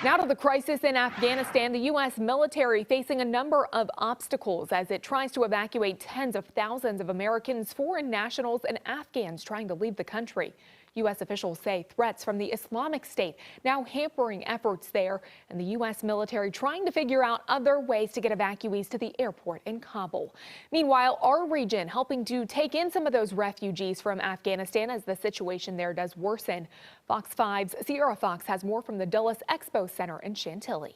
Now to the crisis in Afghanistan, the U.S. military facing a number of obstacles as it tries to evacuate tens of thousands of Americans, foreign nationals, and Afghans trying to leave the country. U.S. officials say threats from the Islamic State now hampering efforts there, and the U.S. military trying to figure out other ways to get evacuees to the airport in Kabul. Meanwhile, our region helping to take in some of those refugees from Afghanistan as the situation there does worsen. Fox 5's Sierra Fox has more from the Dulles Expo Center in Chantilly.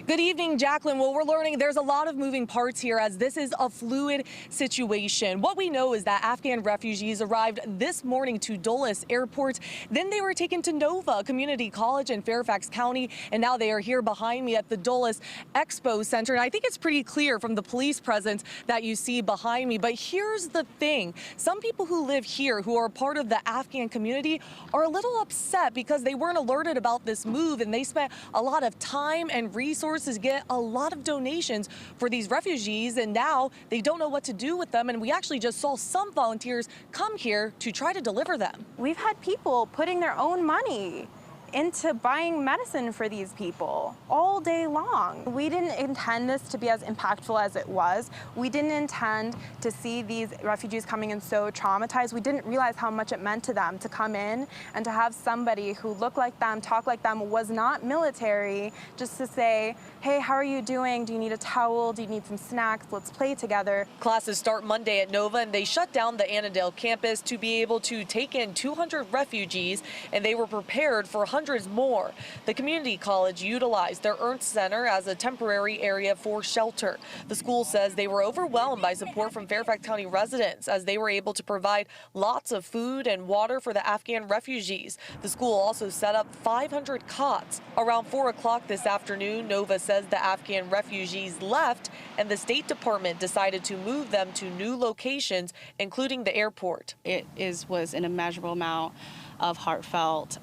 Good evening, Jacqueline. Well, we're learning there's a lot of moving parts here as this is a fluid situation. What we know is that Afghan refugees arrived this morning to Dulles Airport. Then they were taken to Nova Community College in Fairfax County, and now they are here behind me at the Dulles Expo Center. And I think it's pretty clear from the police presence that you see behind me. But here's the thing. Some people who live here who are part of the Afghan community are a little upset because they weren't alerted about this move, and they spent a lot of time and resources get a lot of donations for these refugees, and now they don't know what to do with them. And we actually just saw some volunteers come here to try to deliver them. We've had people putting their own money into buying medicine for these people all day long. We didn't intend this to be as impactful as it was. We didn't intend to see these refugees coming in so traumatized. We didn't realize how much it meant to them to come in and to have somebody who looked like them, talked like them, was not military, just to say, hey, how are you doing? Do you need a towel? Do you need some snacks? Let's play together. Classes start Monday at Nova, and they shut down the Annandale campus to be able to take in 200 refugees, and they were prepared for hundreds more. The community college utilized their Ernst Center as a temporary area for shelter. The school says they were overwhelmed by support from Fairfax County residents as they were able to provide lots of food and water for the Afghan refugees. The school also set up 500 cots. Around 4 o'clock this afternoon, Nova says the Afghan refugees left, and the State Department decided to move them to new locations, including the airport. It was an immeasurable amount of heartfelt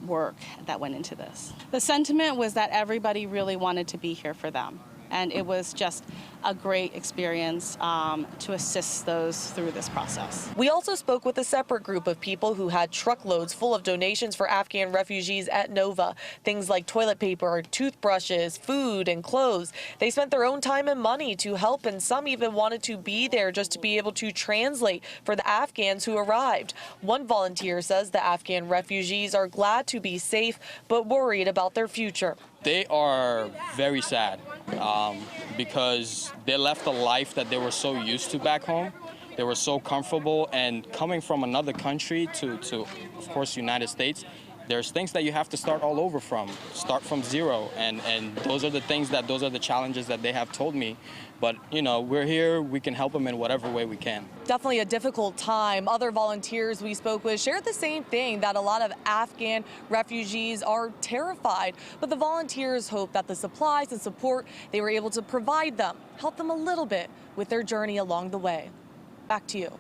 work that went into this. The sentiment was that everybody really wanted to be here for them, and it was just a great experience to assist those through this process. We also spoke with a separate group of people who had truckloads full of donations for Afghan refugees at Nova. Things like toilet paper, toothbrushes, food, and clothes. They spent their own time and money to help, and some even wanted to be there just to be able to translate for the Afghans who arrived. One volunteer says the Afghan refugees are glad to be safe, but worried about their future. They are very sad because they left a life that they were so used to back home. They were so comfortable, and coming from another country to of course, United States, there's things that you have to start all over start from zero, and those are the challenges that they have told me. But, you know, we're here, we can help them in whatever way we can. Definitely a difficult time. Other volunteers we spoke with shared the same thing, that a lot of Afghan refugees are terrified. But the volunteers hope that the supplies and support they were able to provide them help them a little bit with their journey along the way. Back to you.